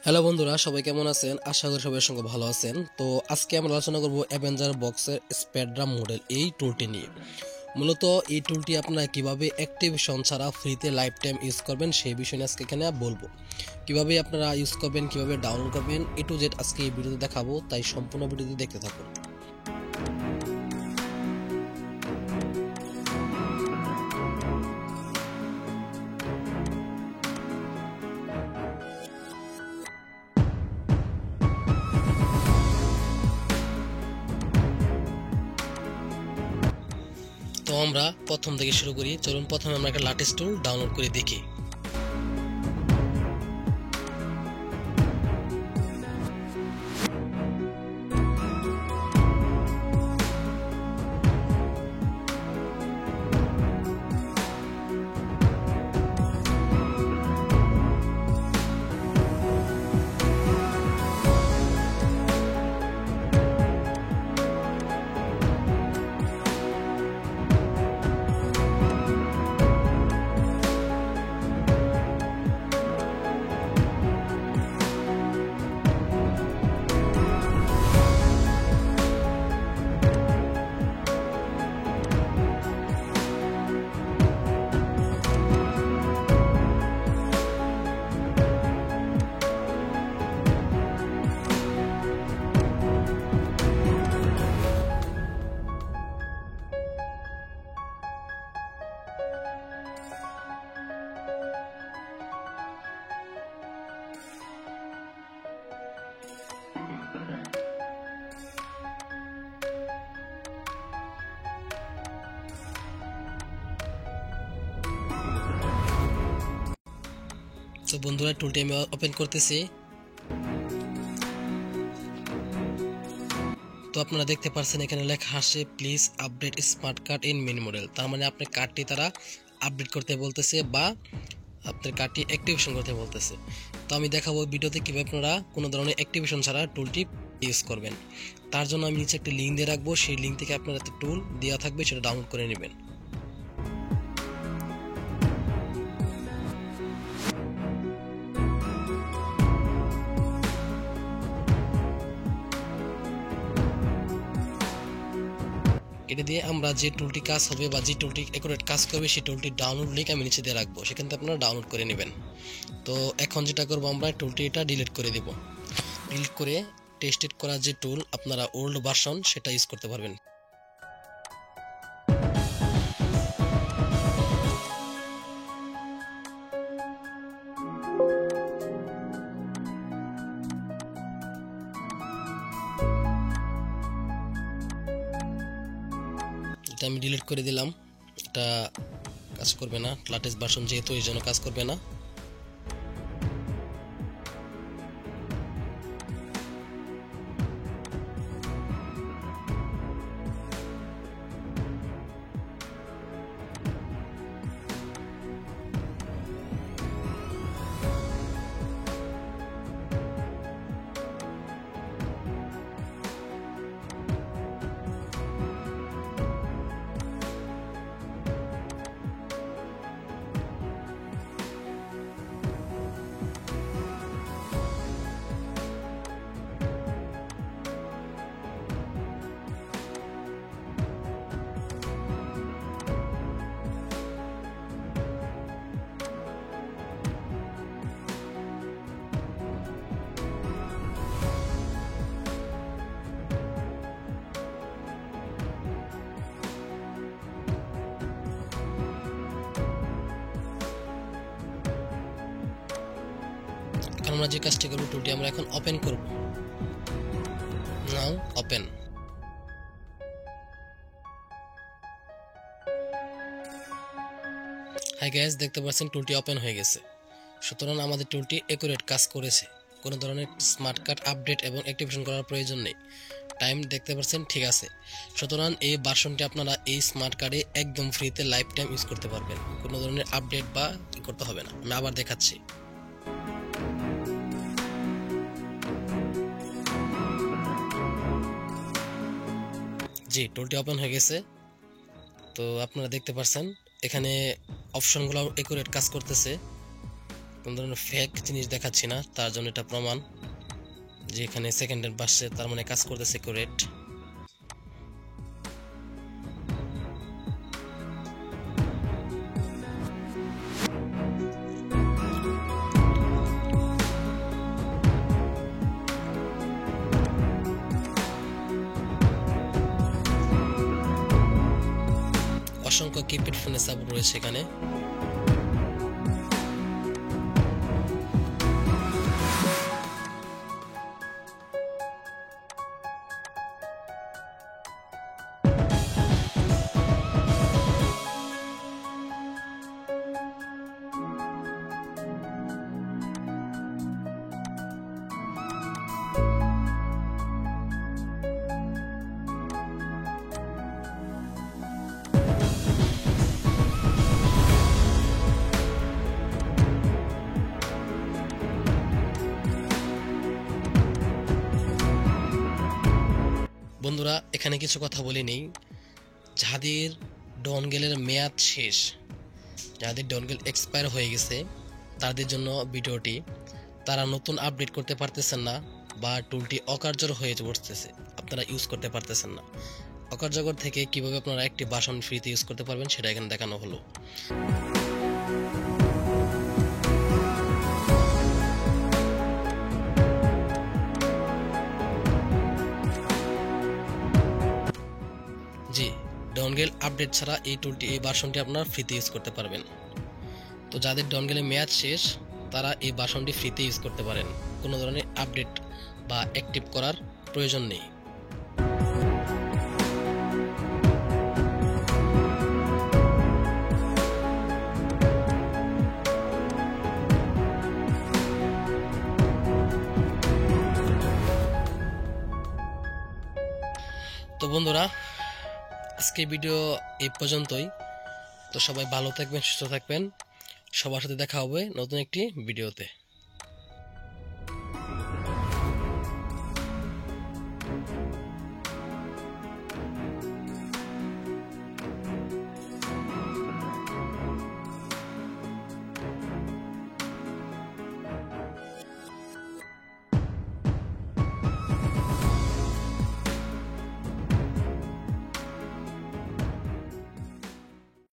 Hello বন্ধুরা, সবাই কেমন আছেন? আশা করি সবাই সঙ্গে ভালো আছেন। তো আজকে আমরা আলোচনা করব অ্যাভেঞ্জার বক্সের স্প্যাড্রাম মডেল এই টুলটি নিয়ে। মূলত এই টুলটি আপনারা কিভাবে অ্যাক্টিভেশন ছাড়া ফ্রিতে লাইফ টাইম ইউজ করবেন সেই বিষয় নিয়ে আজকে এখানে বলবো। কিভাবে আপনারা ইউজ করবেন, কিভাবে ডাউনলোড করবেন, এ টু জেড আজকে এই ভিডিওতে দেখাবো, তাই সম্পূর্ণ ভিডিওটি দেখতে থাকুন। তো আমরা প্রথম থেকে শুরু করি। চলুন প্রথমে আমরা একটা লাটেস্ট টুল ডাউনলোড করে দেখি। তো বন্ধুরা, টুলটি আমি ওপেন করতেছি। তো আপনারা দেখতে পাচ্ছেন এখানে লেখা আছে please update smart card in mini model. তার মানে আপনার কার্ডটি তারা আপডেট করতে বলতেছে বা আপনার কার্ডটি অ্যাক্টিভেশন করতে বলতেছে। তো আমি দেখাবো ভিডিওতে কীভাবে আপনারা কোনো ধরনের অ্যাক্টিভেশন ছাড়া টুলটি ইউজ করবেন। তার জন্য আমি নিচে একটি লিঙ্ক দিয়ে রাখবো, সেই লিঙ্ক থেকে আপনারা একটা টুল দেওয়া থাকবে, সেটা ডাউনলোড করে নেবেন। এটা দিয়ে আমরা যে টুলটি কাজ হবে বা যে টুলটি অ্যাকুরেট কাজ করবে সেই টুলটি ডাউনলোড লিঙ্ক আমি নিচে দিয়ে রাখবো, সেখান থেকে আপনারা ডাউনলোড করে নেবেন। তো এখন যেটা করবো, আমরা টুলটি এটা ডিলিট করে দেব। ডিলিট করে টেস্টেড করা যে টুল আপনারা ওল্ড ভার্সন সেটা ইউজ করতে পারবেন। এটা আমি ডিলিট করে দিলাম, এটা কাজ করবে না, লেটেস্ট ভার্সন যেহেতু এই জন্য কাজ করবে না। আমরা যে কাজটি করব, টুলটি আমরা এখন ওপেন করব। নাও ওপেন। হাই গাইস, দেখতে পাচ্ছেন টুলটি ওপেন হয়ে গেছে। সুতরাং আমাদের টুলটি অ্যাকুরেট কাজ করেছে, কোনো ধরনের স্মার্ট কার্ড আপডেট এবং অ্যাক্টিভেশন করার প্রয়োজন নেই। টাইম দেখতে পাচ্ছেন ঠিক আছে। সুতরাং এই ভার্সনটি আপনারা এই স্মার্ট কার্ডে একদম ফ্রিতে লাইফ টাইম ইউজ করতে পারবেন, কোনো ধরনের আপডেট বা করতে হবে না। আমি আবার দেখাচ্ছি। জি, টুলটি ওপেন হয়ে গেছে। তো আপনারা দেখতে পাচ্ছেন এখানে অপশনগুলো একুরেট কাজ করতেছে। কোন ধরনের ফেক জিনিস দেখাচ্ছি না, তার জন্য এটা প্রমাণ যে এখানে সেকেন্ড হ্যান্ড বাসছে, তার মানে কাজ করতেছে করেক্ট। অসংখ্য কিপ্যাড ফোনের সাপোর্ট রয়েছে এখানে। বন্ধুরা, এখানে কিছু কথা বলে নেই। যাদের ডনগেলের মেয়াদ শেষ, যাদের ডনগেল এক্সপায়ার হয়ে গেছে, তাদের জন্য ভিডিওটি। তারা নতুন আপডেট করতে পারতেছেন না বা টুলটি অকার্যকর হয়ে পড়তেছে, আপনারা ইউজ করতে পারতেছেন না। অকার্যকর থেকে কিভাবে আপনারা একটি বাসন ফ্রিতে ইউজ করতে পারবেন সেটা এখানে দেখানো হলো। জি, ডনগেল আপডেট ছাড়া এই টুলটি, এই ভার্সনটি আপনারা ফ্রিতে ইউজ করতে পারবেন। তো যাদের ডনগেলের মেয়াদ শেষ, তারা এই ভার্সনটি ফ্রিতে ইউজ করতে পারেন, কোনো ধরনের আপডেট বা অ্যাক্টিভ করার প্রয়োজন নেই। তো বন্ধুরা, আজকে ভিডিও এই পর্যন্তই। তো সবাই ভালো থাকবেন, সুস্থ থাকবেন। সবার সাথে দেখা হবে নতুন একটি ভিডিওতে।